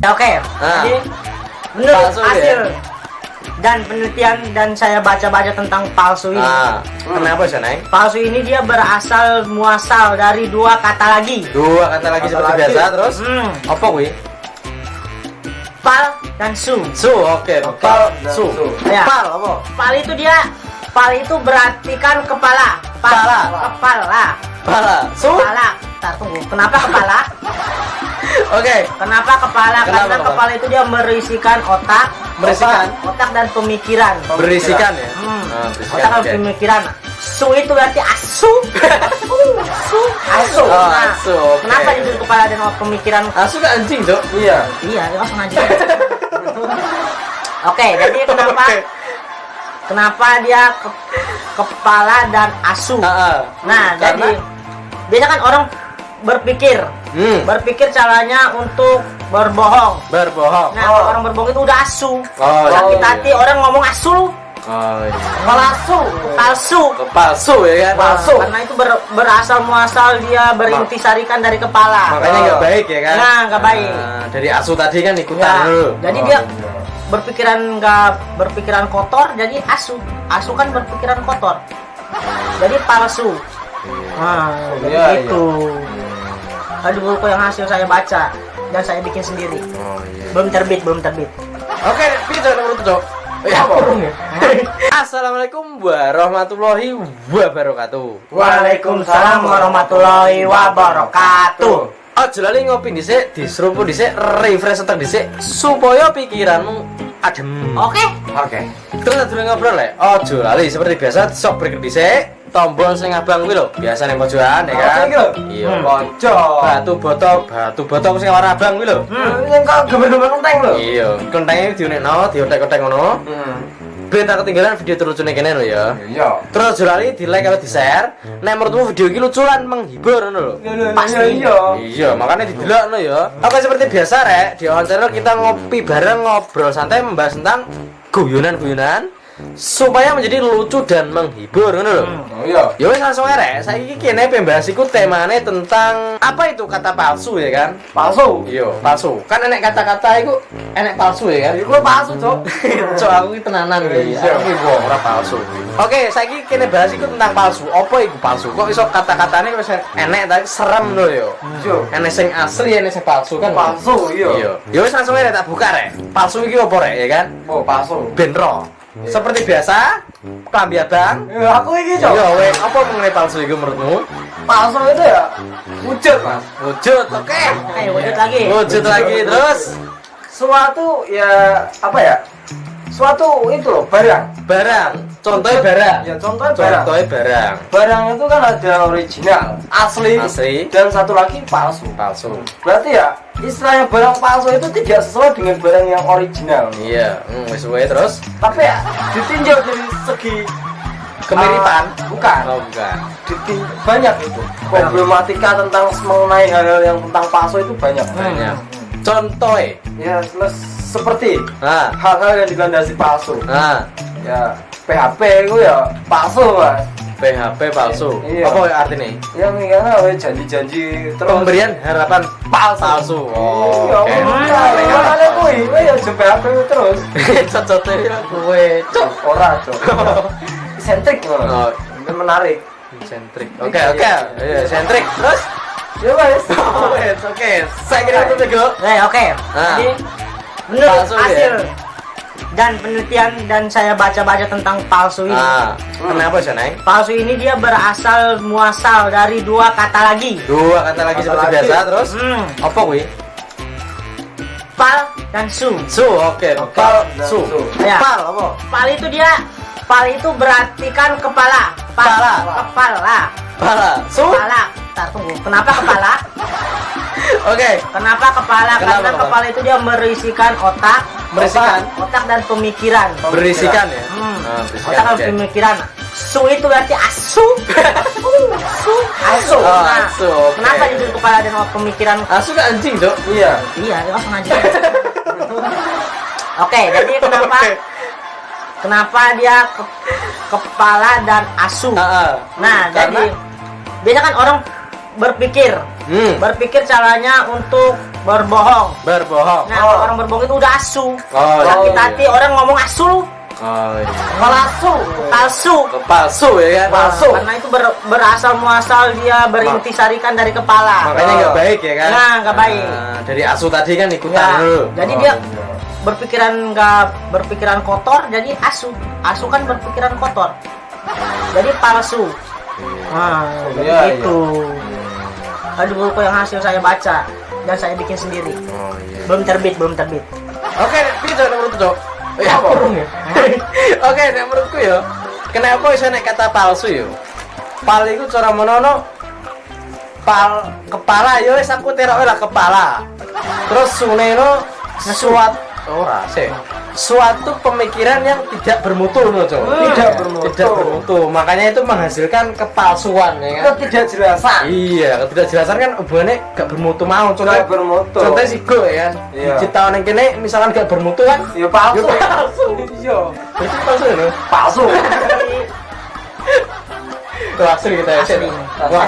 Oke, jadi menurut Palsu hasil ya? dan penelitian dan saya baca-baca tentang palsu ini. Kenapa sih, Neng? Palsu ini dia berasal muasal dari dua kata lagi. Dua kata lagi Kata seperti lagi. biasa, terus apa kuwi? Pal dan su. Su, oke. Pal dan Su. su. Ya. Pal apa? Pal itu berarti kan kepala. Kepala. Kepala. Pala. Su. Kepala. Ntar tunggu. Kenapa kepala? Oke. Kenapa kepala? Kenapa Karena kepala? kepala itu dia berisikan otak, Berisikan? otak dan pemikiran. Berisikan ya? Otak Berisikan. dan Oke. pemikiran. Su itu berarti asu. Asu. Oh, Nah, asu, oke. kenapa disebut kepala dan pemikiran? Asu kan anjing, Cok. Iya. Iya, langsung aja. Oke, jadi kenapa? Oke. Kenapa dia kepala dan asu? Nah, Karena? jadi biasa kan orang berpikir caranya untuk berbohong. Berbohong. Nah, kalau orang berbohong itu udah asu. Oh, Sakit iya. hati orang ngomong asu, Oh, iya. palsu, palsu. Palsu ya kan? Palsu. Karena itu berasal muasal dia berintisarikan dari kepala. Makanya nggak baik ya kan? Nah, nggak baik. Dari asu tadi kan ikutan Ya, dulu. jadi dia berpikiran kotor, jadi asu. Asu kan berpikiran kotor. Jadi palsu. Nah, jadi Iya, itu. Ada buku yang hasil saya baca dan saya bikin sendiri. Oh iya. Belum terbit. Oke, bisa nomor itu, Cok. Assalamualaikum warahmatullahi wabarakatuh. Waalaikumsalam warahmatullahi wabarakatuh. Aja lali ngopi dhisik, diseruput dhisik, refresh entek dhisik supaya pikiranmu adem. Oke. Oke. Terus dulu ngobrol le. Aja lali seperti biasa sok break dhisik. Tombol sing abang kuwi lho, biasa ning pojokan ya kan. Iya. Pojok. Batu botol sing warna abang kuwi lho. Yang kok gambar-gambar kenteng lho. Iya, kentenge diunekno, diotek-otek ngono. Ben tak ketinggalan video terlucune kene lho ya. Iya. Terus aja lali di-like atau di-share. Nek menurutmu video iki lucu lan menghibur ngono lho. Pasti. Iya. Iya, makanya didelok no ya. Oke, seperti biasa rek, di On Channel kita ngopi bareng, ngobrol santai membahas tentang guyonan-guyonan supaya menjadi lucu dan menghibur ngono lho. Oh iya. Ya wis langsung ae rek, saiki kene pembahas iku temane tentang apa itu kata palsu ya kan? Palsu. Iya, palsu. Kan enek kata-kata iku enek palsu ya kan? Iku palsu, Cok. Cok aku iki tenanan iki. Iya. Aku iki ora palsu. Oke, saiki kene bahas iku tentang palsu. Apa iku palsu? Kok iso kata-katane wis enek tapi serem lho ya. Iya. Enek sing asli, enek sing palsu kan. Palsu, iya. Iya. Ya wis langsung ae tak buka rek. Palsu iki opo rek ya kan? Oh, palsu. Ben ro. Seperti biasa, klambi abang. Aku iki, Cok. Iya, weh, apa mengenai palsu itu menurutmu? Palsu itu ya wujud, Mas. Wujud, oke. Ayo wujud lagi. Wujud lagi, terus Suatu ya apa ya? Suatu itu loh, barang. barang. Contohnya barang. Ya, contohnya barang. Contohnya barang. Barang itu kan ada original, asli, Asli. dan satu lagi palsu. Palsu. Berarti ya istilahnya barang palsu itu tidak sesuai dengan barang yang original. Iya, wis wae terus Tapi ya ditinjau dari segi kemiripan. bukan. Oh, bukan. Banyak itu problematika tentang mengenai hal-hal yang tentang palsu itu banyak. Banyak. Contohnya. Ya, seperti Nah, hal-hal yang dilandasi palsu. nah, Ya, PHP itu ya palsu, Mas. PHP palsu. Iya. Apa artinya? Ya mikirnya janji-janji terus Pemberian harapan palsu. Oh, Iya, oke. makanya kuwi ya aja PHP terus. Cocoknya kowe. Cok. Ora, Cok. Sentrik ngono. Oh, Itu menarik. sentrik. Oke, oke. Iya, sentrik. Terus Ya, Mas. Oke. Saya kira itu Bego. Oke. Nah. Jadi menurut Palsu ya? hasil dan penelitian dan saya baca-baca tentang palsu ini. Kenapa sih, Neng? Palsu ini dia berasal muasal dari dua kata lagi. Dua kata lagi Kata seperti lagi. biasa, terus apa kuwi? Pal dan su. Su, oke. Pal dan Su. su. Ya. Pal apa? Pal itu berarti kan kepala. Kepala. Kepala. Pala. Su. Kepala. Ntar tunggu. Kenapa kepala? Oke. Kenapa kepala? Kenapa Karena kepala? kepala itu dia berisikan otak, Berisikan? otak dan pemikiran. Berisikan ya? Otak dan Oke. pemikiran. Su itu berarti asu. Asu. Oh, Nah, asu, oke. kenapa disebut kepala dan pemikiran? Asu kan anjing, Dok. Iya. Iya, langsung aja. Oke, jadi kenapa? Oke. Kenapa dia kepala dan asu? Nah, Karena? jadi biasa kan orang berpikir caranya untuk berbohong. Berbohong. Nah, kalau orang berbohong itu udah asu. Oh, Sakit iya. hati orang ngomong asu lu. Oh, iya. Palsu. Palsu. Palsu ya kan? Palsu. Karena itu berasal muasal dia berintisarikan dari kepala. Makanya nggak baik ya kan? Nah, nggak baik. Nah, dari asu tadi kan ikutan Ya, dulu. jadi Oh, dia iya. berpikiran kotor, jadi asu. Asu kan berpikiran kotor. Jadi palsu. Nah, Iya, itu. Ada buku yang hasil saya baca dan saya bikin sendiri. Oh iya. Belum terbit. Oke, bisa nomor itu, Cok. Ya, Apa? kurung ya. Oke, nek menurutku ya, kenapa iso nek kata palsu ya? Pal iku cara menono kepala ya wis aku teroke lah kepala. Terus suneno ora sih. Suatu pemikiran yang tidak bermutu loh, Cok. Tidak bermutu. Tidak bermutu. Makanya itu menghasilkan kepalsuan ya kan? Ketidakjelasan. Iya, ketidakjelasan kan hubungannya gak bermutu mau. Nggak bermutu. Contohnya si Go ya kan. Iya. Ciptaan yang kene misalkan gak bermutu kan? Ya palsu. Ya palsu. Iya. Berarti palsu ya? No? Palsu. Tuh asli kita ya. Asli. Wah,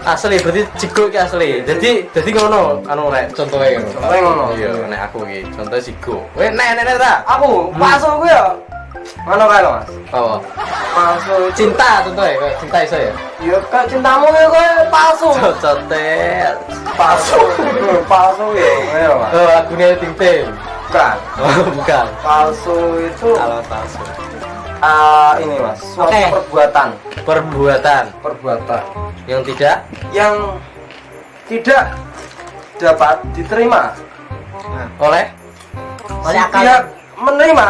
asli. Berarti Cigo ki asli. Jadi ngono anu rek contohnya ngono. Contohnya ngono. Iya, nek aku ki contohnya si Go. Weh, nek ta. Aku palsu gue ya. Mana kae Mas? Apa? Palsu itu. Cinta contohnya, kayak cinta iso ya. Ya kan cintamu ya gue palsu. Cocotet. Palsu. Palsu ya. Ayo Mas. Oh, lagunya Ting Ting. Bukan. Oh, bukan. Palsu itu Kalau palsu. ini Mas, suatu Oke. perbuatan Yang tidak yang tidak dapat diterima oleh Oleh si akal. pihak menerima.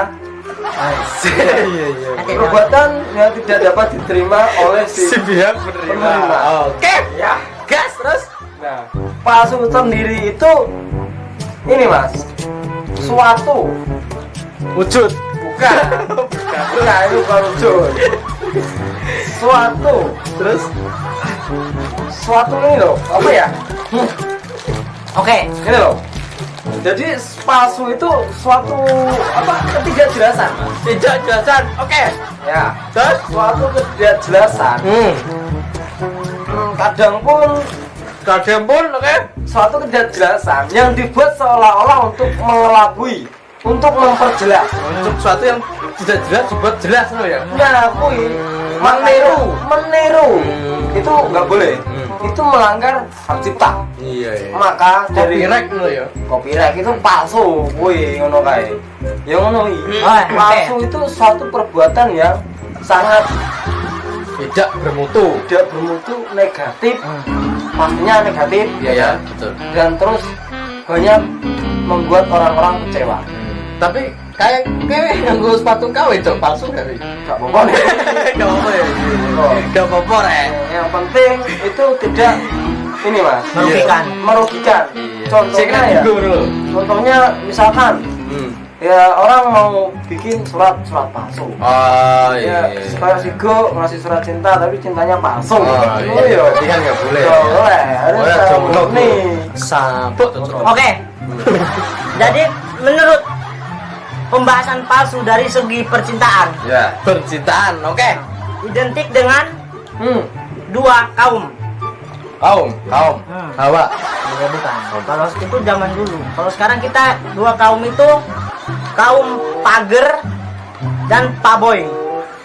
iya. Nanti Perbuatan yang tidak dapat diterima oleh si pihak penerima. Oke. Ya. Gas terus. Nah, palsu sendiri itu ini Mas, suatu Wujud. bukan itu bukan wujud. Suatu ini loh, apa ya? Oke. Ini loh. Jadi palsu itu suatu apa ketidakjelasan. Tidak jelasan. Oke. Ya, Terus. suatu ketidakjelasan. Kadang pun Oke. suatu ketidakjelasan yang dibuat seolah-olah untuk mengelabui, untuk memperjelas. Untuk sesuatu yang tidak jelas dibuat jelas loh ya. Mengakui, meniru. Itu nggak boleh. Itu melanggar hak cipta. Iya. Maka dari Copyright loh ya. copyright itu palsu, woi ngono kae. Ya ngono iki. Oh, Palsu itu suatu perbuatan yang sangat Tidak bermutu. tidak bermutu, negatif. Pastinya negatif, Iya, betul. dan terus banyak membuat orang-orang kecewa. Tapi kayak nganggo sepatu KW cok palsu gak sih? Gak apa-apa nih. Gak apa-apa ya. Gak apa-apa rek. Yang penting itu tidak ini Mas, merugikan. Contohnya ya, contohnya misalkan ya orang mau bikin surat palsu. Oh Ya, iya. supaya si Go ngasih surat cinta tapi cintanya palsu. Oh iya. Berarti kan gak boleh. Gak boleh, harus Boleh jomblo nih. Sabut tuh. Oke. Jadi menurut pembahasan palsu dari segi percintaan Ya. Percintaan. Oke. identik dengan Hmm. dua kaum. Kaum. Hawa. Ya, bukan. Kalau itu zaman dulu. Kalau sekarang kita dua kaum itu kaum pager dan paboy.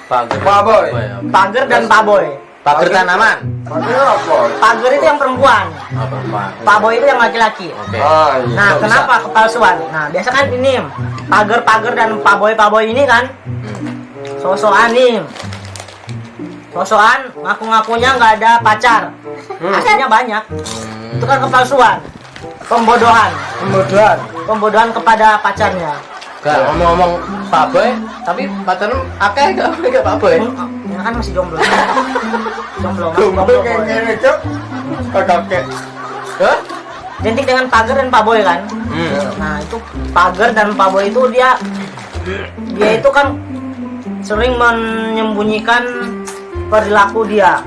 Pager. Paboy. Pager dan paboy. Pager tanaman. Maksudnya apa? Pager itu yang perempuan, Apa Pak? paboy itu yang laki-laki. Oke. Ah, iya. Nah, Kok kenapa kepalsuan? Nah, biasa kan ini pager-pager dan paboy-paboy ini kan sosokan nih. Sosokan ngaku-ngakunya nggak ada pacar. Aslinya banyak. Itu kan kepalsuan. Pembodohan. Pembodohan kepada pacarnya. Gak ngomong-ngomong Pak Boy, tapi pacarnya akeh gak Pak Boy? Ya kan masih jomblo. Jomblo. Kayaknya cok. Kakek. Hah? Identik dengan pager dan paboy kan. Nah, itu pager dan paboy itu dia itu kan sering menyembunyikan perilaku dia.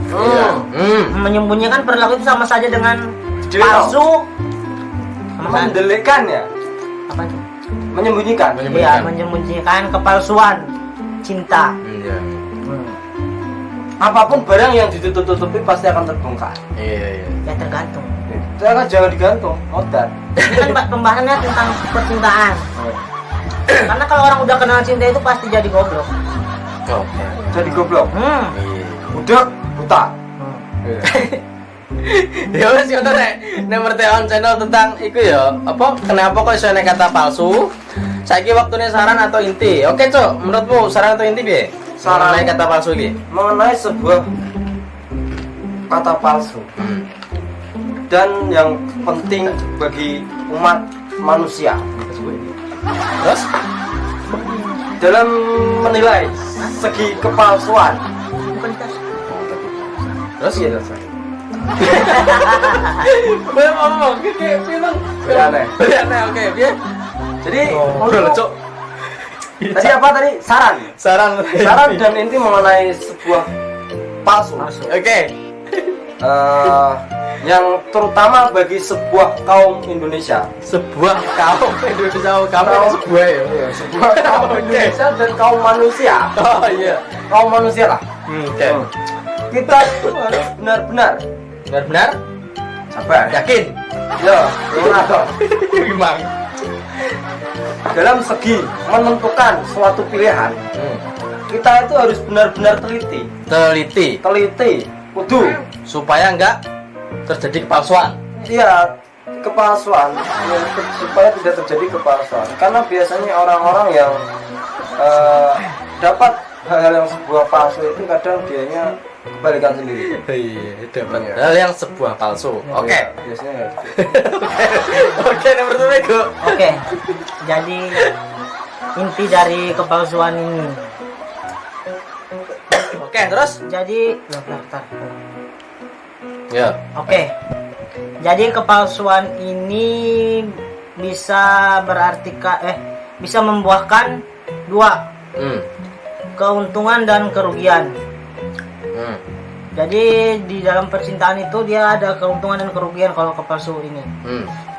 Menyembunyikan perilaku itu sama saja dengan palsu. Sama saja. Mendelikkan ya. Apa itu? Menyembunyikan. Iya, menyembunyikan kepalsuan cinta. Iya. Apapun barang yang ditutup-tutupi pasti akan terbongkar. Iya. Ya tergantung. Jangan digantung, odat. Ini kan pembahasannya tentang percintaan. Karena kalau orang udah kenal cinta itu pasti jadi goblok. Oke. Jadi goblok. Iya. Udah buta. Ya wes yo nek nomor teon channel tentang iku ya. Apa kenapa kok iso nek kata palsu? Saiki waktunya saran atau inti. Oke, Cuk. Menurutmu saran atau inti piye? Saran. Mengenai kata palsu iki. Mengenai sebuah kata palsu. Dan yang penting bagi umat manusia Terus dalam menilai segi kepalsuan. Bukan dikasih. terus Iya, selesai. Belum ngomong, kayak film. Aneh. Aneh, oke, piye? Jadi Ngobrol, untuk Cuk. tadi apa tadi? Saran. Saran Dan inti mengenai sebuah palsu. Oke. Yang terutama bagi sebuah kaum Indonesia. Sebuah kaum Indonesia, kaum sebuah ya. Sebuah kaum Indonesia dan kaum manusia. Oh iya. Kaum manusia lah. Oke. Kita itu harus benar-benar Benar-benar sabar. yakin. Ya, benar. Memang. Dalam segi menentukan suatu pilihan, kita itu harus benar-benar teliti, kudu Supaya enggak terjadi kepalsuan. iya kepalsuan ya, supaya tidak terjadi kepalsuan karena biasanya orang-orang yang dapat hal yang sebuah palsu itu kadang dianya kebalikan sendiri. Iya, dapat hal yang sebuah palsu. Oke. Ya, biasanya Oke, nomor 2, Go. Oke. Jadi inti dari kepalsuan ini. Oke, terus? Jadi, bentar. Ya. Oke. Jadi kepalsuan ini bisa bisa membuahkan dua, keuntungan dan kerugian. Jadi di dalam percintaan itu dia ada keuntungan dan kerugian kalau kepalsu ini.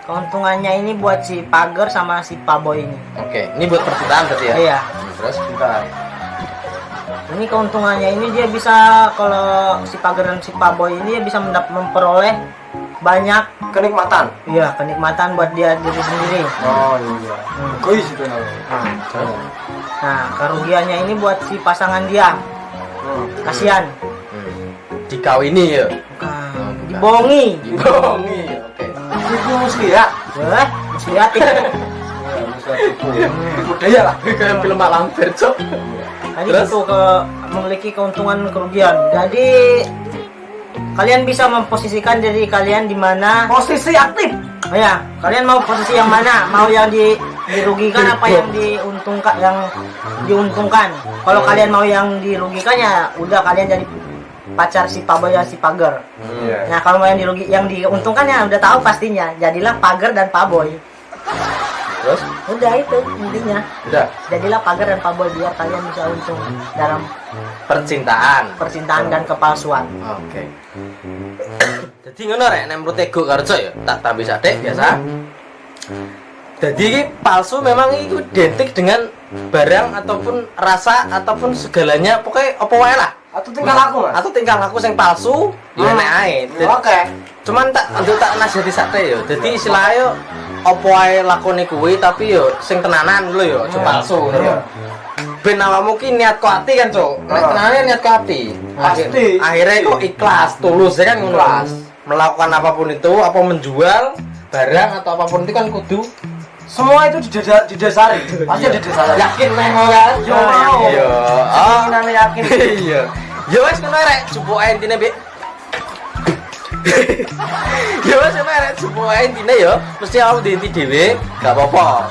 Keuntungannya ini buat si Pager sama si Paboy ini. Oke, ini buat percintaan berarti ya? Iya. Terus? bentar. Ini keuntungannya ini dia bisa, kalau si Pager dan si Paboy ini dia bisa memperoleh banyak Kenikmatan. iya kenikmatan buat dia diri sendiri. Oh iya. Egois itu namanya. Nah, kerugiannya ini buat si pasangan dia. Kasihan. Dikawini ya? Bukan. Dibohongi. Dibohongi. Oke. Itu muslihat. Mesti hati. Budaya lah. Kayak film Mak Lampir, Cok. Tadi Terus? itu memiliki keuntungan dan kerugian. Jadi kalian bisa memposisikan diri kalian di mana. Posisi aktif. Oh ya, kalian mau posisi yang mana? Mau yang dirugikan apa yang diuntungkan? Kalau kalian mau yang dirugikan ya udah kalian jadi pacar si Paboy dan si Pager. Nah, kalau mau yang diuntungkan ya udah tahu pastinya. Jadilah Pager dan Paboy. Terus? Udah itu intinya. Udah. Jadilah Pager dan Paboy biar kalian bisa untung dalam Percintaan. dan kepalsuan. Oke. Jadi ngono rek, nek menurut ego karjo ya, tak tambah sadek biasa. Jadi ini palsu memang itu identik dengan barang ataupun rasa ataupun segalanya, pokoknya apa wae lah. Atau tingkah laku, Mas? Atau tingkah laku yang palsu, ya enak ae. Oke. Cuman tak nasihati sate yo. Dadi istilahnya yo apa wae lakone kuwi tapi yo sing tenanan lho yo, aja palsu ngono yo. Ben awakmu ki niat ku ati kan, Cuk. Nek tenane niat ku ati. Pasti. Akhirnya itu ikhlas, tulus ya kan ngono. Melakukan apapun itu, apa menjual barang atau apapun itu kan kudu Semua itu didasari. Pasti didasari. yakin nang kan. Yo mau. Iya. Keinginannya yakin. Iya. Ya wes ngono rek, jupuke intine Bik. Ya wes ngono rek, jupuke intine yo, mesti awak diinti dhewe, gak apa-apa.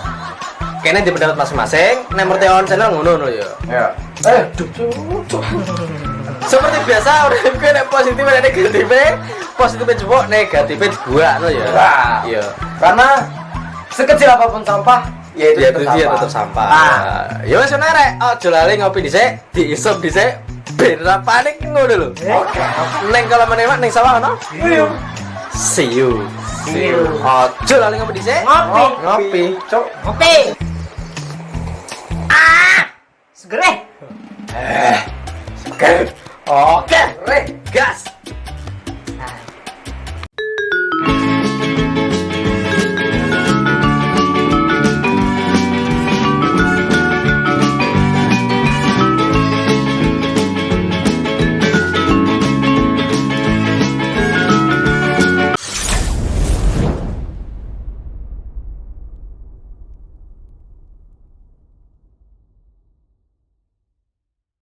Kene di pendapat masing-masing, nek Murteon channel ngono ya. Ya. Seperti biasa, udah gue nek positif nek negatif, positifnya jupuk, negatifnya dibuat no ya. Iya. Karena sekecil apapun sampah, ya itu tetap sampah. Ya wes ngono rek, aja lali ngopi dhisik, diisep dhisik, ben ora panik ngono lho. Oke. Neng kalau menewak neng sawah ono? See you. Aja lali ngopi dhisik. Ngopi. Cok. Ngopi. Segera. Oke, gas.